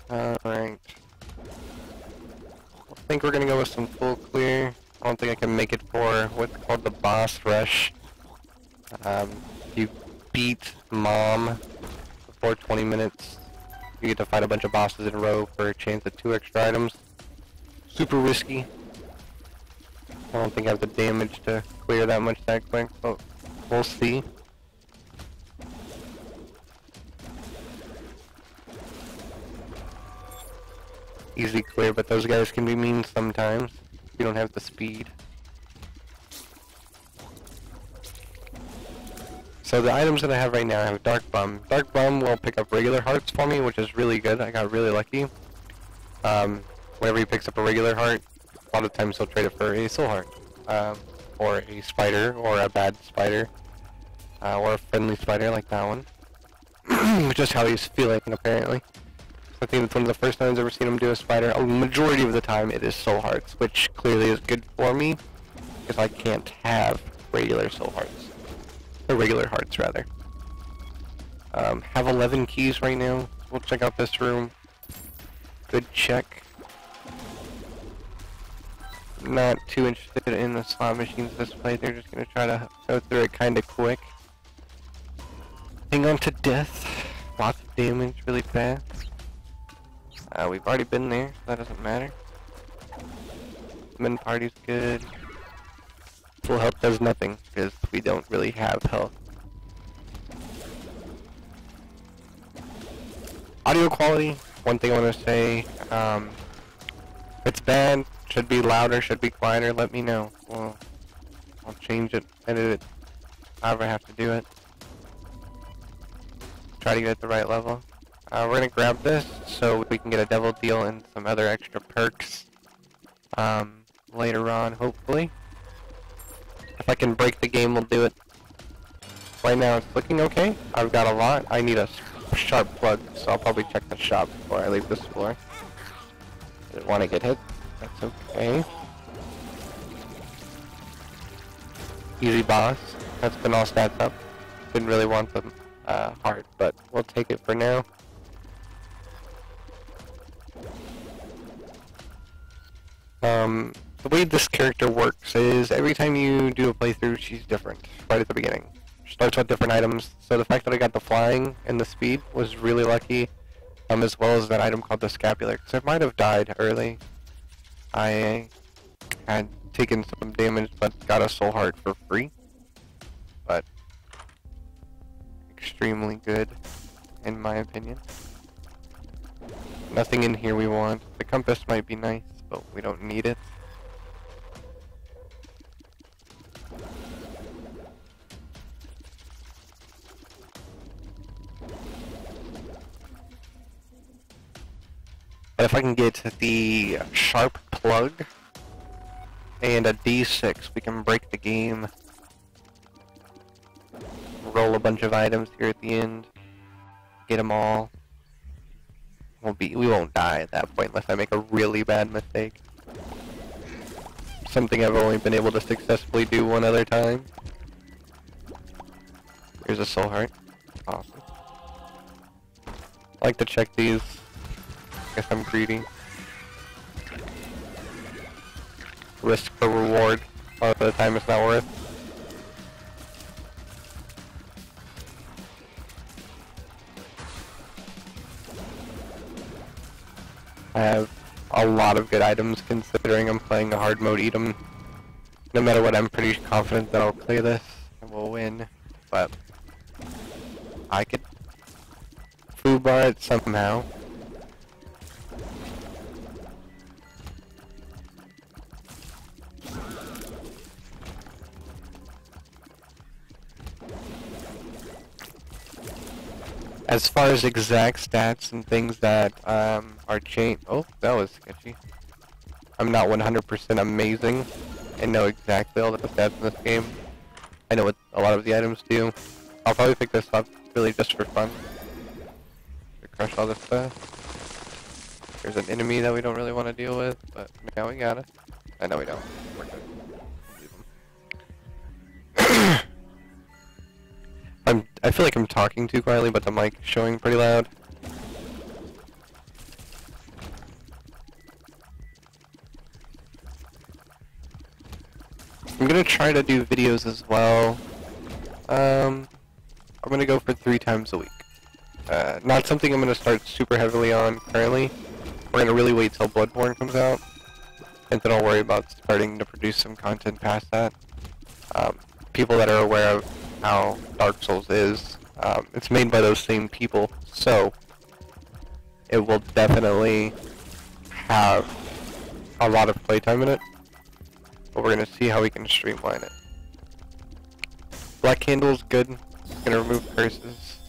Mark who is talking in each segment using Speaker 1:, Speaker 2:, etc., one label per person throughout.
Speaker 1: Alright. I think we're gonna go with some full clear. I don't think I can make it for what's called the boss rush. If you beat Mom before 20 minutes, you get to fight a bunch of bosses in a row for a chance at 2 extra items. Super risky. I don't think I have the damage to clear that much that quick, but we'll see. Easy clear, but those guys can be mean sometimes. You don't have the speed. So the items that I have right now, I have Dark Bum. Dark Bum will pick up regular hearts for me, which is really good. I got really lucky. Whenever he picks up a regular heart, a lot of times he'll trade it for a soul heart. Or a spider, or a bad spider. Or a friendly spider like that one. Just how he's feeling, apparently. I think it's one of the first times I've ever seen him do a spider. A majority of the time it is soul hearts, which clearly is good for me, because I can't have regular soul hearts. Or regular hearts, rather. Have 11 keys right now. We'll check out this room. Good check. Not too interested in the slot machines this play. They're just going to try to go through it kind of quick. Hang on to death. Lots of damage really fast. We've already been there, so that doesn't matter. Men party's good. Full health does nothing, because we don't really have health. Audio quality, one thing I want to say, if it's bad, should be louder, should be quieter, let me know. Well, I'll change it, edit it, however I have to do it. Try to get it the right level. We're going to grab this so we can get a devil deal and some other extra perks later on, hopefully. If I can break the game, we'll do it. Right now it's looking okay. I've got a lot. I need a sharp plug, so I'll probably check the shop before I leave this floor. Didn't want to get hit. That's okay. Easy boss. That's been all stats up. Didn't really want them hard, but we'll take it for now. The way this character works is every time you do a playthrough, she's different right at the beginning. She starts with different items, so the fact that I got the flying and the speed was really lucky, as well as that item called the scapular, because I might have died early. I had taken some damage, but got a soul heart for free, but extremely good, in my opinion. Nothing in here we want. The compass might be nice, but we don't need it. But if I can get the sharp plug and a D6, we can break the game. Roll a bunch of items here at the end. Get them all. We won't die at that point unless I make a really bad mistake. Something I've only been able to successfully do one other time. Here's a soul heart. Awesome. I like to check these. Guess I'm greedy. Risk for reward. A lot of the time it's not worth. I have a lot of good items considering I'm playing a hard mode Edom. No matter what, I'm pretty confident that I'll clear this and we'll win. But I could foobar it somehow. As far as exact stats and things that are changed, oh, that was sketchy. I'm not 100% amazing and know exactly all the stats in this game. I know what a lot of the items do. I'll probably pick this up really just for fun. To crush all this stuff. There's an enemy that we don't really want to deal with, but now we got it. I know we don't. We're good. I feel like I'm talking too quietly, but the mic is showing pretty loud. I'm gonna try to do videos as well. I'm gonna go for 3 times a week. Not something I'm gonna start super heavily on currently. We're gonna really wait till Bloodborne comes out, and then I'll worry about starting to produce some content past that. People that are aware of how Dark Souls is, it's made by those same people, so it will definitely have a lot of playtime in it, but we're gonna see how we can streamline it. Black Candle's good. It's gonna remove curses.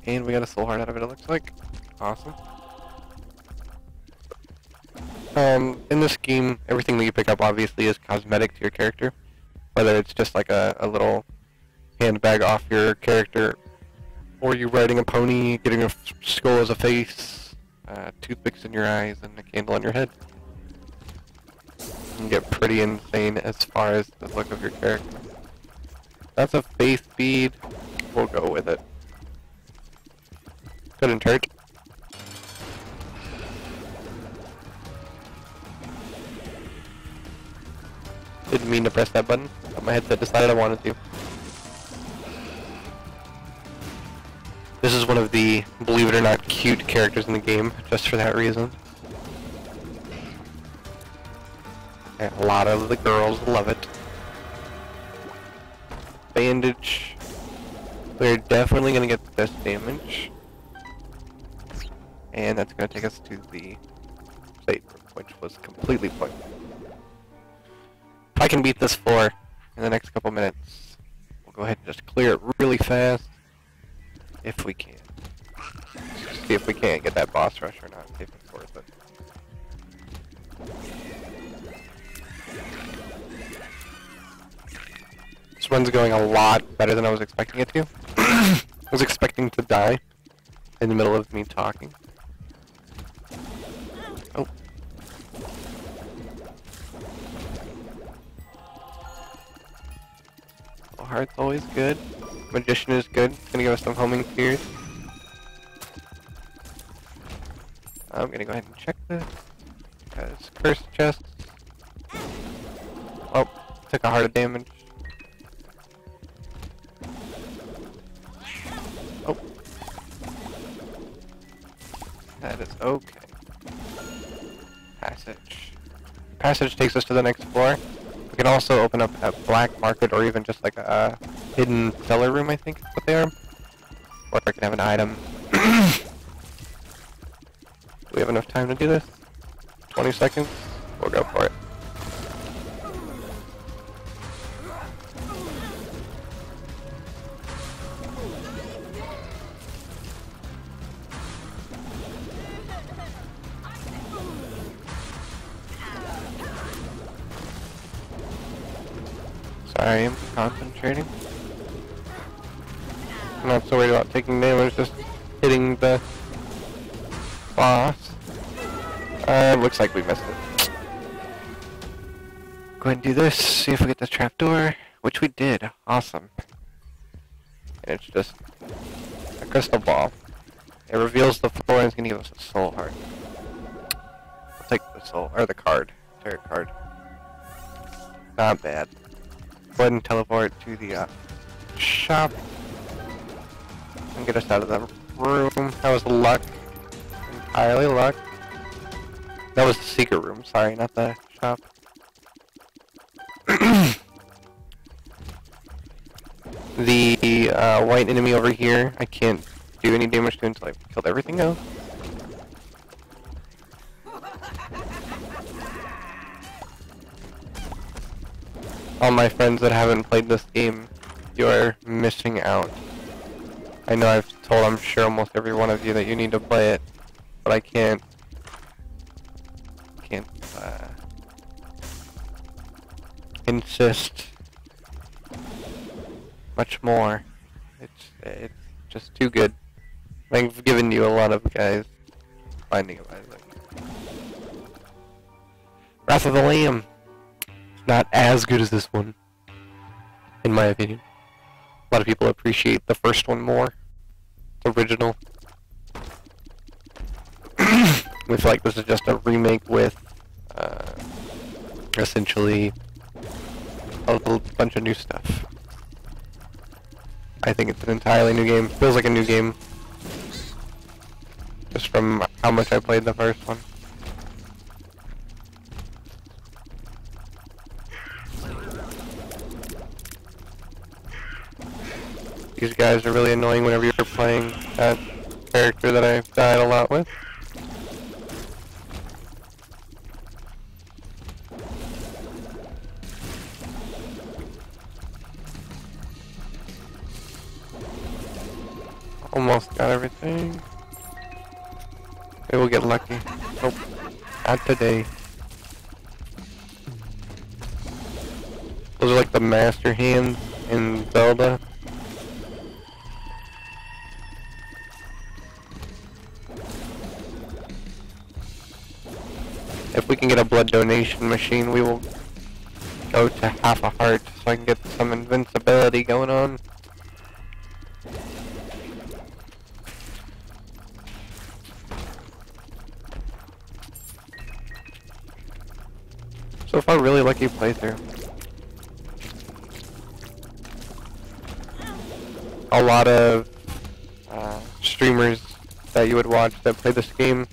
Speaker 1: And we got a soul heart out of it, it looks like. Awesome. In this game, everything that you pick up obviously is cosmetic to your character. Whether it's just like a little handbag off your character, or you riding a pony, getting a skull as a face, toothpicks in your eyes, and a candle on your head. You can get pretty insane as far as the look of your character. That's a faith bead. We'll go with it. Good in church. Didn't mean to press that button, but my headset decided I wanted to. This is one of the, believe it or not, cute characters in the game, just for that reason. And a lot of the girls love it. Bandage. We're definitely going to get this damage. And that's going to take us to the plate room, which was completely pointless. If I can beat this floor in the next couple minutes, we'll go ahead and just clear it really fast. If we can. See if we can't get that boss rush or not. See if it's worth it. This one's going a lot better than I was expecting it to. I was expecting to die in the middle of me talking. Oh. Well, heart's always good. Magician is good. It's gonna give us some homing tears. I'm gonna go ahead and check this. Because curse chests. Oh, took a heart of damage. Oh. That is okay. Passage. Passage takes us to the next floor. We can also open up a black market or even just like a hidden cellar room, I think is what they are. Or I can have an item. Do we have enough time to do this? 20 seconds? We'll go for it. Sorry, I'm concentrating. I'm not so worried about taking damage, just hitting the boss. Looks like we missed it. Go ahead and do this, see if we get the trapdoor, which we did. Awesome. And it's just a crystal ball. It reveals the floor and it's gonna give us a soul heart. I'll take the soul, or the card. Tarot card. Not bad. Go ahead and teleport to the shop and get us out of the room. That was luck. Entirely luck. That was the secret room, sorry, not the shop. The white enemy over here, I can't do any damage to until I've killed everything else. All my friends that haven't played this game, you are missing out. I know I've told, I'm sure, almost every one of you that you need to play it, but I can't insist much more. It's just too good. I've given you a lot of guys finding of Isaac. Wrath of the Lamb. Not as good as this one, in my opinion. A lot of people appreciate the first one more. It's original. We feel like this is just a remake with essentially a little bunch of new stuff. I think it's an entirely new game. Feels like a new game. Just from how much I played the first one. These guys are really annoying whenever you're playing that character that I've died a lot with. Almost got everything. Maybe we'll get lucky. Nope. Not today. Those are like the master hands in Zelda. If we can get a blood donation machine, we will go to half a heart so I can get some invincibility going on. So far, really lucky playthrough. A lot of streamers that you would watch that play this game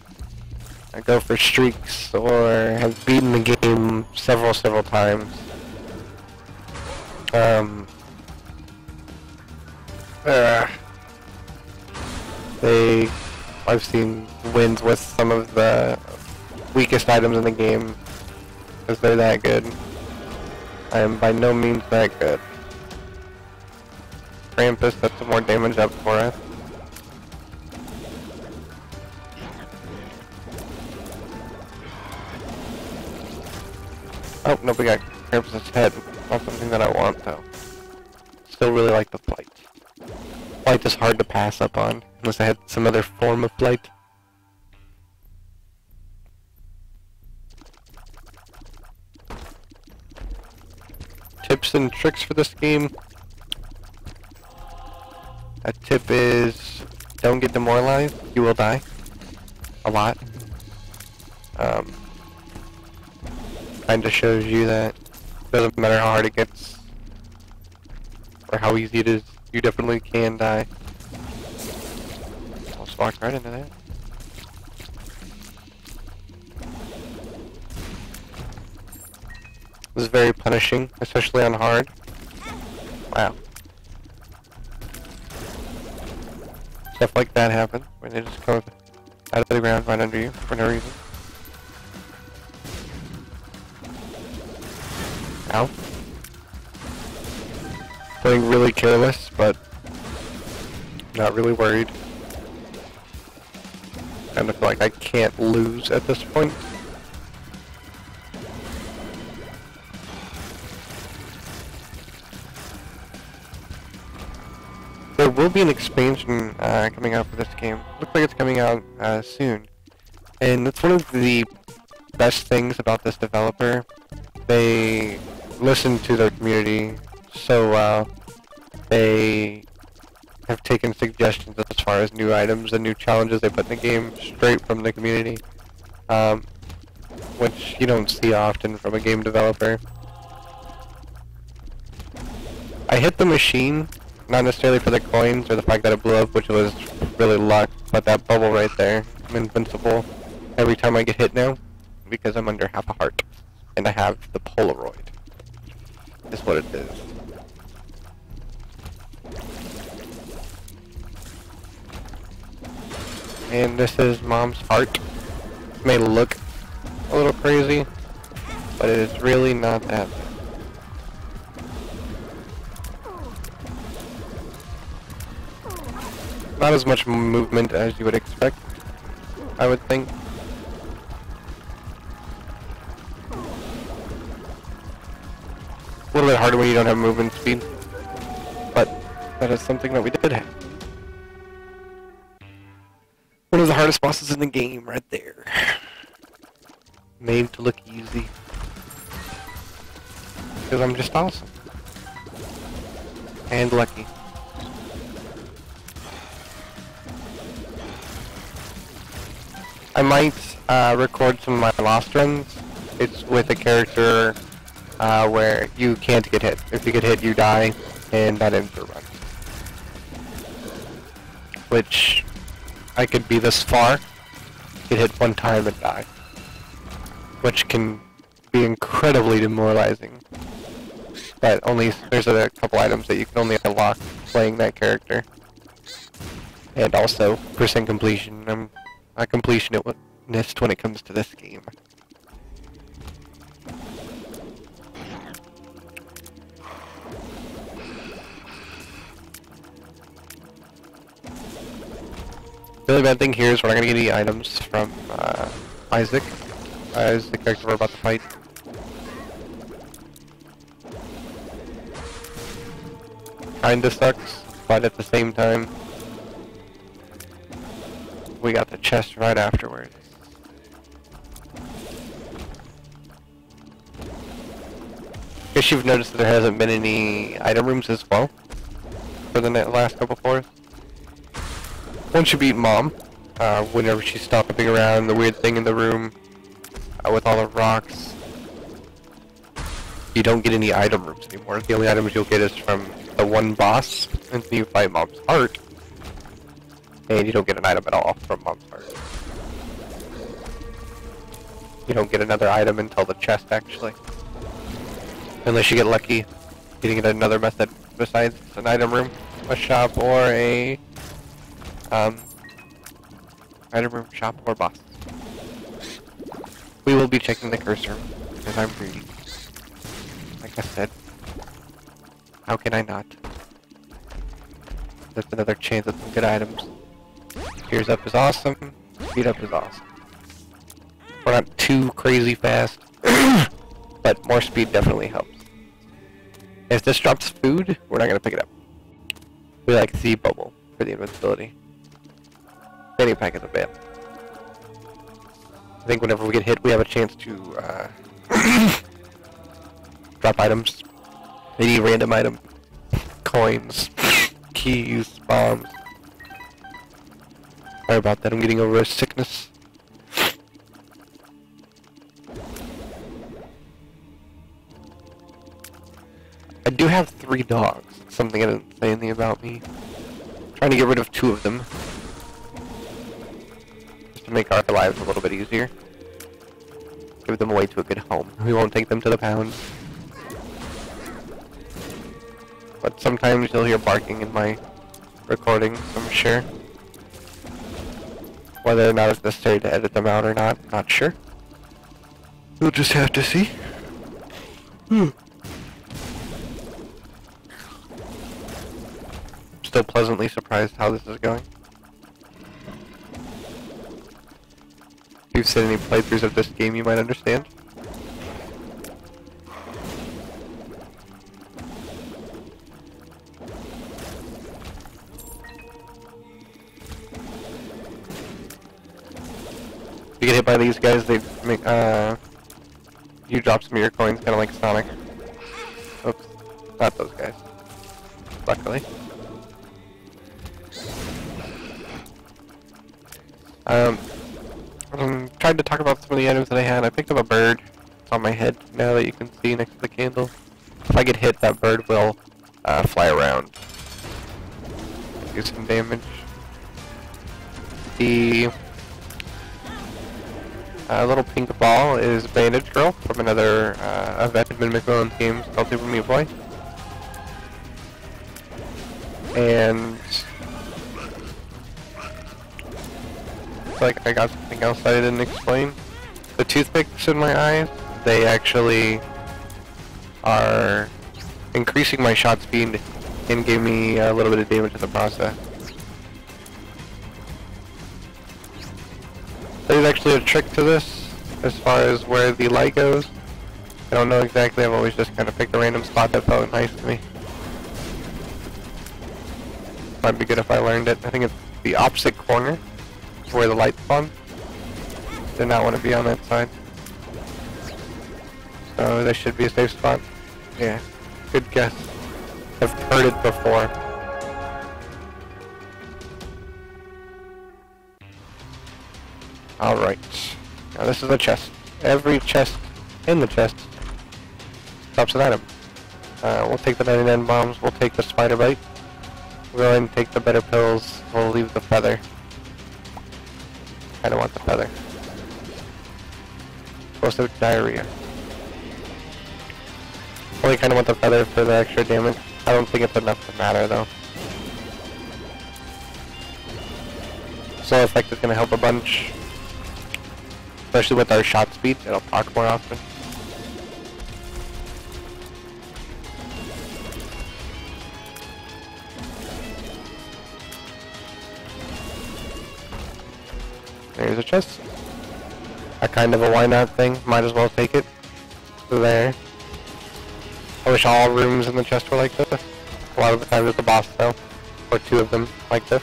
Speaker 1: go for streaks or have beaten the game several times. I've seen wins with some of the weakest items in the game because they're that good. I am by no means that good. Krampus, that's some more damage up for us. Oh, no, we got Krampus' head. Not something that I want, though. Still really like the flight. Flight is hard to pass up on, unless I had some other form of flight. Tips and tricks for this game. A tip is, don't get demoralized. You will die. A lot. Kinda shows you that doesn't matter how hard it gets or how easy it is, you definitely can die. Almost walked right into that. This is very punishing, especially on hard. Wow. Stuff like that happen when they just come out of the ground right under you for no reason. Ow. Feeling really careless, but not really worried. Kind of feel like I can't lose at this point. There will be an expansion coming out for this game. Looks like it's coming out soon. And that's one of the best things about this developer. They listen to their community so well. They have taken suggestions as far as new items and new challenges they put in the game straight from the community, which you don't see often from a game developer. I hit the machine, not necessarily for the coins or the fact that it blew up, which was really luck, but that bubble right there, I'm invincible every time I get hit now, because I'm under half a heart, and I have the Polaroid. Is what it is. And this is Mom's heart. It may look a little crazy, but it is really not that bad. Not as much movement as you would expect, I would think. A little bit harder when you don't have movement speed, but that is something that we did have. One of the hardest bosses in the game, right there. Made to look easy. Because I'm just awesome. And lucky. I might record some of my lost runs It's with a character where you can't get hit. If you get hit, you die, and that ends your run. Which, I could be this far, get hit one time and die. Which can be incredibly demoralizing. But there's a couple items that you can only unlock playing that character. And also, percent completion. I'm a completionist when it comes to this game. The really bad thing here is we're not gonna get any items from Isaac. Is the character we're about to fight. Kinda sucks, but at the same time, we got the chest right afterwards. Guess you've noticed that there hasn't been any item rooms as well for the last couple floors. Once you beat Mom, whenever she's stomping around, the weird thing in the room with all the rocks, you don't get any item rooms anymore. The only items you'll get is from the one boss until you fight Mom's heart. And you don't get an item at all from Mom's heart. You don't get another item until the chest, actually. Unless you get lucky getting it another method besides an item room, a shop, or a item room, shop, or boss. We will be checking the cursor because I'm greedy. Like I said, how can I not? That's another chance at some good items. Gears up is awesome. Speed up is awesome. We're not too crazy fast, but more speed definitely helps. If this drops food, we're not gonna pick it up. We like the bubble for the invincibility. Fanny pack is a bit. I think whenever we get hit, we have a chance to drop items. Any random item. Coins, keys, bombs. Sorry about that, I'm getting over a sickness. I do have 3 dogs. Something I didn't say anything about me. Trying to get rid of 2 of them. Just to make our lives a little bit easier. Give them away to a good home. We won't take them to the pound. But sometimes you'll hear barking in my recordings, I'm sure. Whether or not it's necessary to edit them out or not sure. We'll just have to see. Still pleasantly surprised how this is going. If you've seen any playthroughs of this game, you might understand. If you get hit by these guys, they make, you drop some of your coins, kind of like Sonic. Oops, not those guys. Luckily. Tried to talk about some of the items that I had. I picked up a bird. It's on my head now that you can see next to the candle. If I get hit, that bird will fly around. Do some damage. The little pink ball is Bandage Girl from another of Edmund McMillan's games called Super Meat Boy. And like I got something else that I didn't explain. The toothpicks in my eyes, they actually are increasing my shot speed and gave me a little bit of damage in the process. There's actually a trick to this as far as where the light goes. I don't know exactly, I've always just kind of picked a random spot that felt nice to me. Might be good if I learned it. I think it's the opposite corner where the light spawns. Did not want to be on that side. So that should be a safe spot. Yeah, good guess. I've heard it before. Alright. Now this is a chest. Every chest in the chest. Drops an item. We'll take the 99 bombs, we'll take the spider bite. We'll go ahead and take the better pills, we'll leave the feather. I don't want the feather. Explosive diarrhea. Only kinda want the feather for the extra damage. I don't think it's enough to matter though. Soul effect is gonna help a bunch. Especially with our shot speed, it'll proc more often. There's a chest. A kind of a why not thing. Might as well take it. There. I wish all rooms in the chest were like this. A lot of the time it's the boss though. Or two of them like this.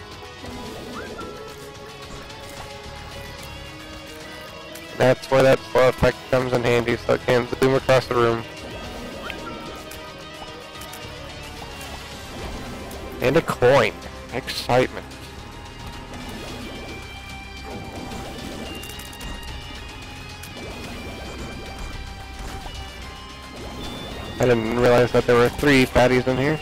Speaker 1: That's where that slow effect comes in handy, so it can zoom across the room. And a coin. Excitement. I didn't realize that there were 3 fatties in here.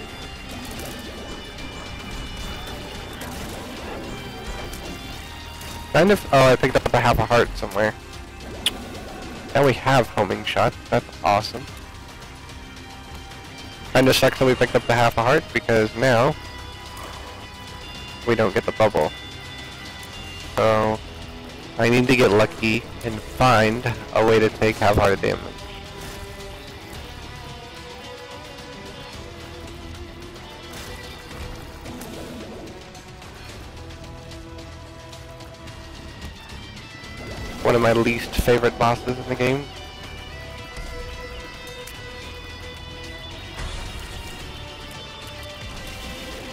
Speaker 1: Kind of. Oh, I picked up a half a heart somewhere. Now we have homing shot. That's awesome. Kinda sucks that we picked up the half a heart because now we don't get the bubble. So I need to get lucky and find a way to take half heart damage. One of my least favorite bosses in the game.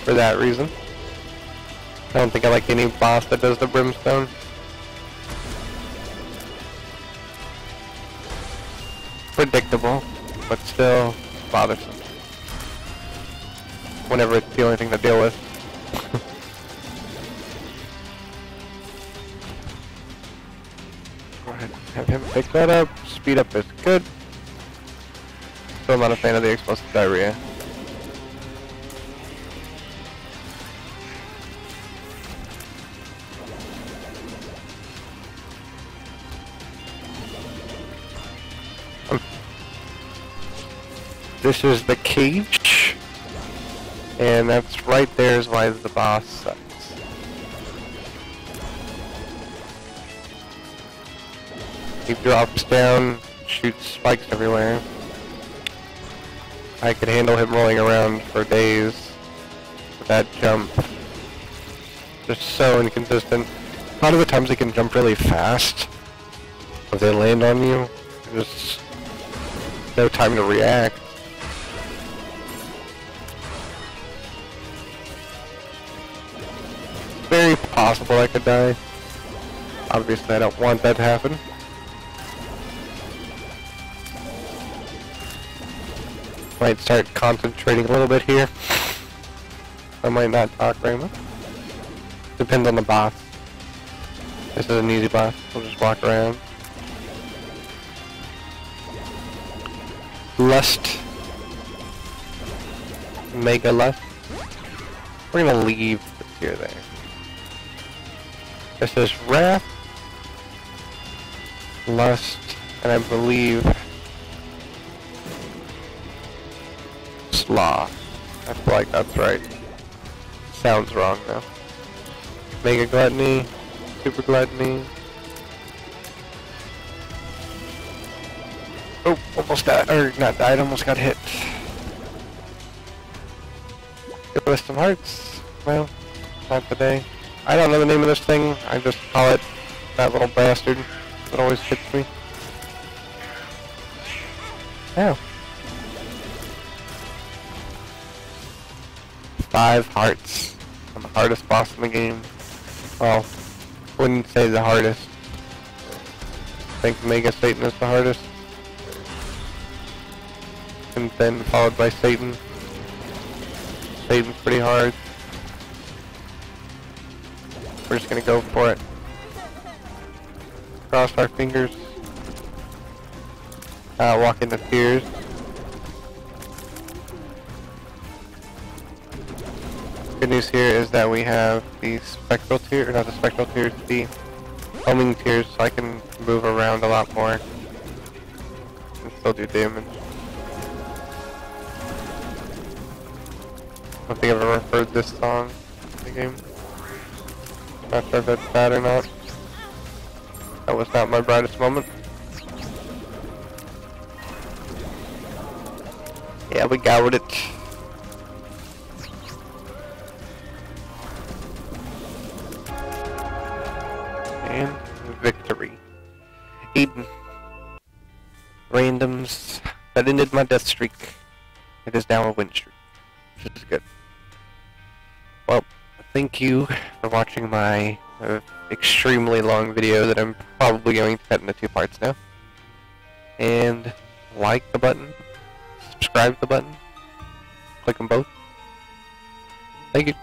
Speaker 1: For that reason. I don't think I like any boss that does the brimstone. Predictable, but still bothersome. Whenever it's the only thing to deal with. Go ahead, have him pick that up. Speed up is good. Still not a fan of the explosive diarrhea. This is the cage, and that's right there is why the boss sucks. He drops down, shoots spikes everywhere. I could handle him rolling around for days with that jump. Just so inconsistent. A lot of the times they can jump really fast. If they land on you, there's no time to react. Very possible I could die. Obviously I don't want that to happen. Might start concentrating a little bit here. I might not talk very much. Depends on the boss. This is an easy boss. We'll just walk around. Lust. Mega Lust. We're gonna leave this here there. This is Wrath, Lust, and I believe Sloth. I feel like that's right. Sounds wrong though. Mega Gluttony, Super Gluttony. Oh, almost died, or not died, almost got hit. Give us some hearts. Well, not today. I don't know the name of this thing, I just call it that little bastard that always hits me. Ow. 5 hearts. I'm the hardest boss in the game. Well, wouldn't say the hardest. I think Mega Satan is the hardest. And then followed by Satan. Satan's pretty hard. We're just gonna go for it. Cross our fingers. walk into tiers. Good news here is that we have the spectral tier, or not the spectral tiers, the homing tiers, so I can move around a lot more and still do damage. I don't think I've ever heard this song in the game. Not sure if that's bad or not. That was not my brightest moment. Yeah, we got it. And victory. Eden. Randoms. That ended my death streak. It is now a win streak, which is good. Well, thank you for watching my extremely long video that I'm probably going to cut into 2 parts now. And like the button, subscribe the button, click them both. Thank you.